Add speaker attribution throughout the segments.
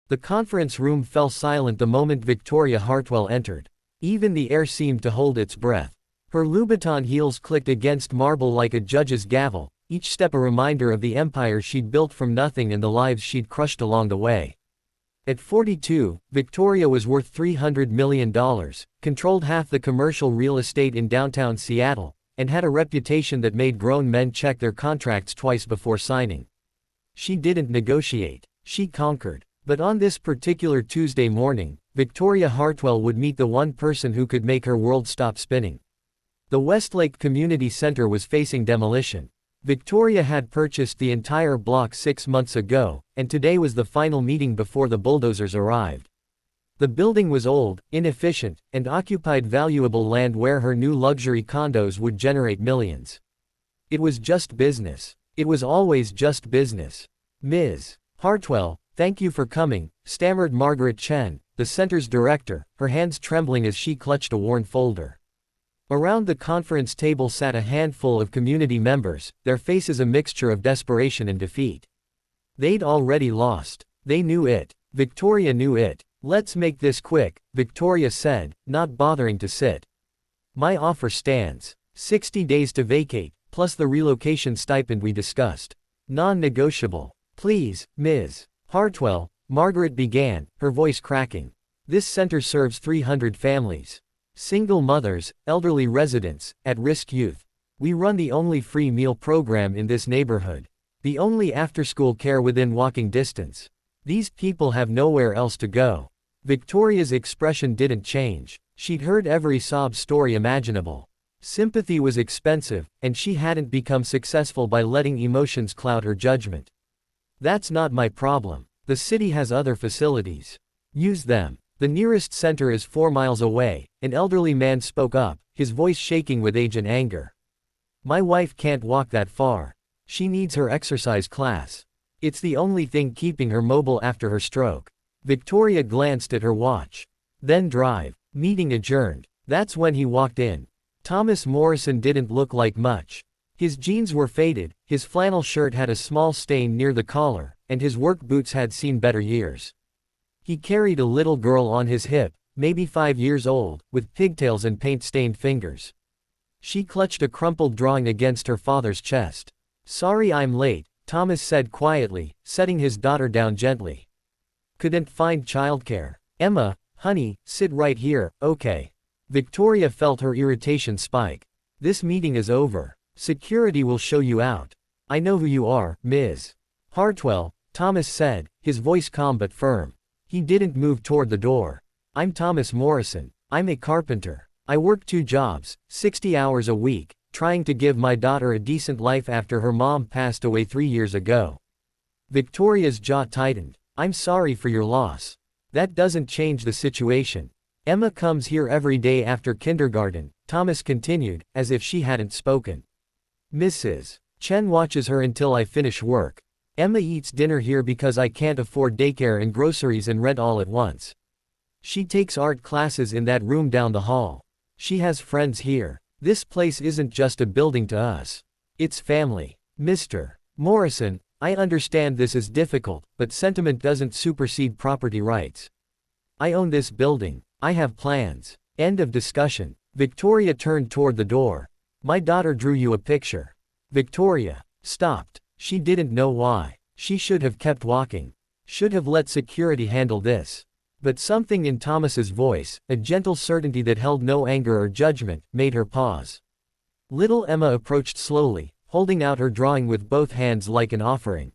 Speaker 1: The conference room fell silent the moment Victoria Hartwell entered. Even the air seemed to hold its breath. Her Louboutin heels clicked against marble like a judge's gavel, each step a reminder of the empire she'd built from nothing and the lives she'd crushed along the way. At 42, Victoria was worth $300 million, controlled half the commercial real estate in downtown Seattle, and had a reputation that made grown men check their contracts twice before signing. She didn't negotiate, she conquered. But on this particular Tuesday morning, Victoria Hartwell would meet the one person who could make her world stop spinning. The Westlake Community Center was facing demolition. Victoria had purchased the entire block 6 months ago, and today was the final meeting before the bulldozers arrived. The building was old, inefficient, and occupied valuable land where her new luxury condos would generate millions. It was just business. It was always just business. Ms. Hartwell, thank you for coming, stammered Margaret Chen, the center's director, her hands trembling as she clutched a worn folder. Around the conference table sat a handful of community members, their faces a mixture of desperation and defeat. They'd already lost. They knew it. Victoria knew it. Let's make this quick, Victoria said, not bothering to sit. My offer stands. 60 days to vacate, plus the relocation stipend we discussed. Non-negotiable. Please, Ms. Hartwell, Margaret began, her voice cracking. This center serves 300 families. Single mothers, elderly residents, at-risk youth. We run the only free meal program in this neighborhood. The only after-school care within walking distance. These people have nowhere else to go. Victoria's expression didn't change. She'd heard every sob story imaginable. Sympathy was expensive, and she hadn't become successful by letting emotions cloud her judgment. That's not my problem. The city has other facilities. Use them. The nearest center is 4 miles away, an elderly man spoke up, his voice shaking with age and anger. My wife can't walk that far. She needs her exercise class. It's the only thing keeping her mobile after her stroke. Victoria glanced at her watch. Then drive. Meeting adjourned. That's when he walked in. Thomas Morrison didn't look like much. His jeans were faded, his flannel shirt had a small stain near the collar, and his work boots had seen better years. He carried a little girl on his hip, maybe 5 years old, with pigtails and paint-stained fingers. She clutched a crumpled drawing against her father's chest. Sorry I'm late, Thomas said quietly, setting his daughter down gently. Couldn't find childcare. Emma, honey, sit right here, okay. Victoria felt her irritation spike. This meeting is over. Security will show you out. I know who you are, Ms. Hartwell, Thomas said, his voice calm but firm. He didn't move toward the door. I'm Thomas Morrison. I'm a carpenter. I work 2 jobs, 60 hours a week, trying to give my daughter a decent life after her mom passed away 3 years ago. Victoria's jaw tightened. I'm sorry for your loss. That doesn't change the situation. Emma comes here every day after kindergarten, Thomas continued, as if she hadn't spoken. Mrs. Chen watches her until I finish work. Emma eats dinner here because I can't afford daycare and groceries and rent all at once. She takes art classes in that room down the hall. She has friends here. This place isn't just a building to us. It's family. Mr. Morrison, I understand this is difficult, but sentiment doesn't supersede property rights. I own this building. I have plans. End of discussion. Victoria turned toward the door. My daughter drew you a picture. Victoria stopped. She didn't know why. She should have kept walking. Should have let security handle this. But something in Thomas's voice, a gentle certainty that held no anger or judgment, made her pause. Little Emma approached slowly, holding out her drawing with both hands like an offering.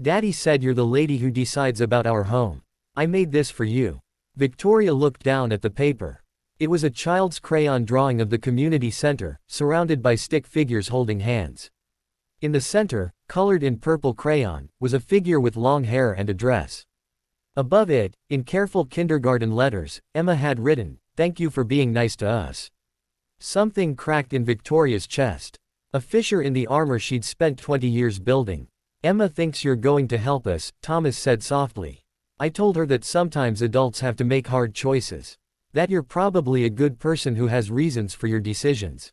Speaker 1: Daddy said you're the lady who decides about our home. I made this for you. Victoria looked down at the paper. It was a child's crayon drawing of the community center, surrounded by stick figures holding hands. In the center, colored in purple crayon, was a figure with long hair and a dress. Above it, in careful kindergarten letters, Emma had written, "Thank you for being nice to us." Something cracked in Victoria's chest. A fissure in the armor she'd spent 20 years building. Emma thinks you're going to help us, Thomas said softly. I told her that sometimes adults have to make hard choices. That you're probably a good person who has reasons for your decisions.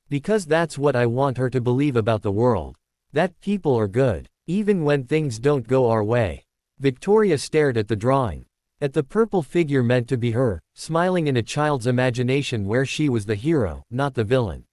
Speaker 1: Because that's what I want her to believe about the world. That people are good, even when things don't go our way. Victoria stared at the drawing. At the purple figure meant to be her, smiling in a child's imagination where she was the hero, not the villain.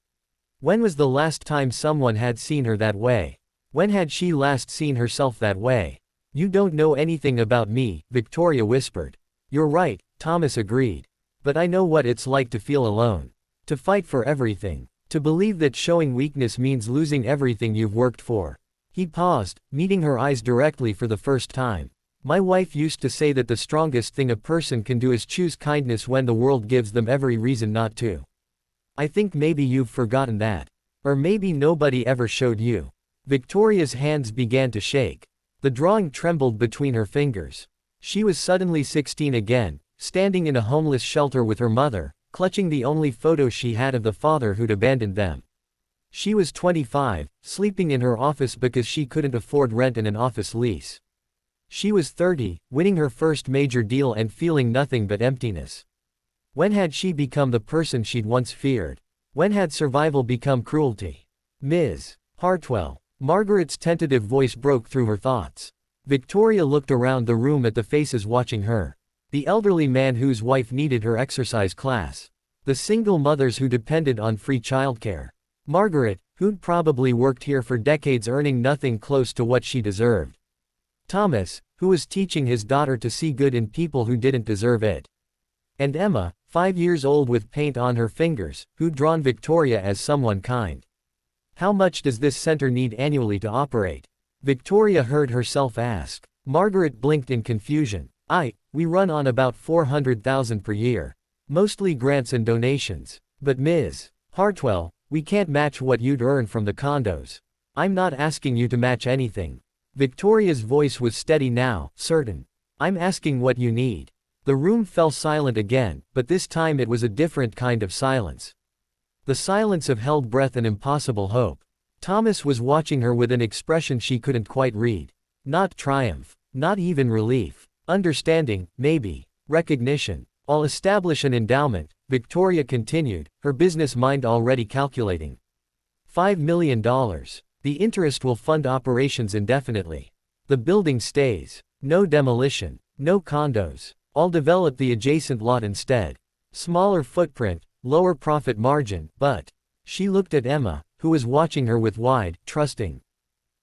Speaker 1: When was the last time someone had seen her that way? When had she last seen herself that way? You don't know anything about me, Victoria whispered. You're right, Thomas agreed. But I know what it's like to feel alone. To fight for everything. To believe that showing weakness means losing everything you've worked for. He paused, meeting her eyes directly for the first time. My wife used to say that the strongest thing a person can do is choose kindness when the world gives them every reason not to. I think maybe you've forgotten that. Or maybe nobody ever showed you. Victoria's hands began to shake. The drawing trembled between her fingers. She was suddenly 16 again, standing in a homeless shelter with her mother, clutching the only photo she had of the father who'd abandoned them. She was 25, sleeping in her office because she couldn't afford rent and an office lease. She was 30, winning her first major deal and feeling nothing but emptiness. When had she become the person she'd once feared? When had survival become cruelty? Ms. Hartwell. Margaret's tentative voice broke through her thoughts. Victoria looked around the room at the faces watching her. The elderly man whose wife needed her exercise class. The single mothers who depended on free childcare. Margaret, who'd probably worked here for decades earning nothing close to what she deserved. Thomas, who was teaching his daughter to see good in people who didn't deserve it. And Emma, 5 years old with paint on her fingers, who'd drawn Victoria as someone kind. How much does this center need annually to operate? Victoria heard herself ask. Margaret blinked in confusion. We run on about $400,000 per year. Mostly grants and donations. But Ms. Hartwell, we can't match what you'd earn from the condos. I'm not asking you to match anything. Victoria's voice was steady now, certain. I'm asking what you need. The room fell silent again, but this time it was a different kind of silence. The silence of held breath and impossible hope. Thomas was watching her with an expression she couldn't quite read. Not triumph. Not even relief. Understanding, maybe. Recognition. I'll establish an endowment, Victoria continued, her business mind already calculating. $5 million. The interest will fund operations indefinitely. The building stays. No demolition. No condos. I'll develop the adjacent lot instead. Smaller footprint, lower profit margin, but. She looked at Emma, who was watching her with wide, trusting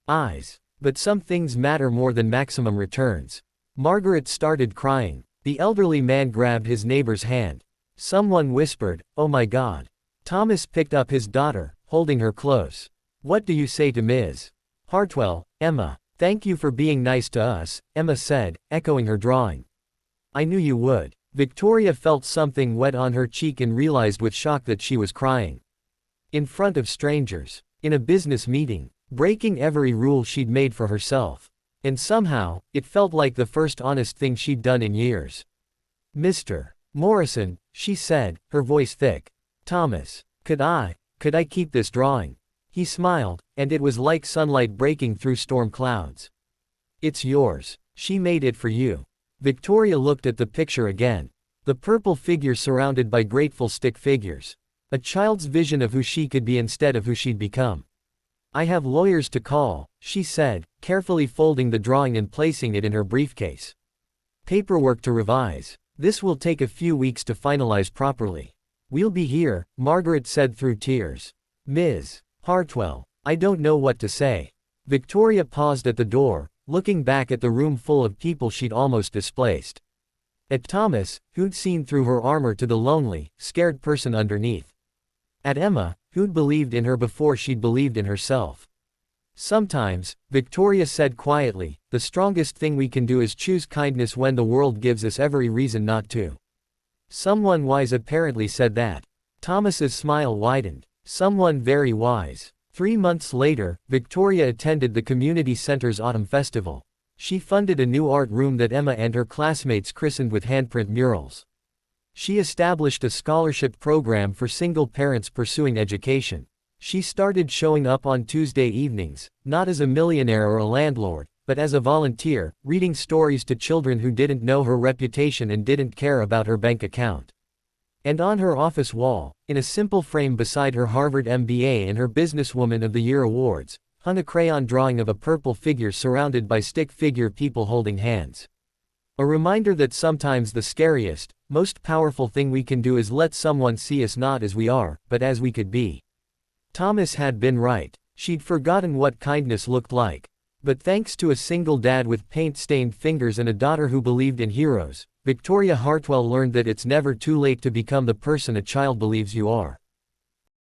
Speaker 1: eyes. But some things matter more than maximum returns. Margaret started crying. The elderly man grabbed his neighbor's hand. Someone whispered, "Oh my God." Thomas picked up his daughter, holding her close. What do you say to Ms. Hartwell, Emma? Thank you for being nice to us, Emma said, echoing her drawing. I knew you would. Victoria felt something wet on her cheek and realized with shock that she was crying. In front of strangers. In a business meeting. Breaking every rule she'd made for herself. And somehow, it felt like the first honest thing she'd done in years. Mr. Morrison, she said, her voice thick. Thomas, could I keep this drawing? He smiled, and it was like sunlight breaking through storm clouds. It's yours. She made it for you. Victoria looked at the picture again. The purple figure surrounded by grateful stick figures. A child's vision of who she could be instead of who she'd become. I have lawyers to call, she said, carefully folding the drawing and placing it in her briefcase. Paperwork to revise. This will take a few weeks to finalize properly. We'll be here, Margaret said through tears. Ms. Hartwell, I don't know what to say. Victoria paused at the door, looking back at the room full of people she'd almost displaced. At Thomas, who'd seen through her armor to the lonely, scared person underneath. At Emma, who'd believed in her before she'd believed in herself. Sometimes, Victoria said quietly, the strongest thing we can do is choose kindness when the world gives us every reason not to. Someone wise apparently said that. Thomas's smile widened. Someone very wise. 3 months later, Victoria attended the community center's autumn festival. She funded a new art room that Emma and her classmates christened with handprint murals. She established a scholarship program for single parents pursuing education. She started showing up on Tuesday evenings, not as a millionaire or a landlord, but as a volunteer, reading stories to children who didn't know her reputation and didn't care about her bank account. And on her office wall, in a simple frame beside her Harvard MBA and her Businesswoman of the Year awards, hung a crayon drawing of a purple figure surrounded by stick figure people holding hands. A reminder that sometimes the scariest, most powerful thing we can do is let someone see us not as we are, but as we could be. Thomas had been right. She'd forgotten what kindness looked like. But thanks to a single dad with paint-stained fingers and a daughter who believed in heroes, Victoria Hartwell learned that it's never too late to become the person a child believes you are.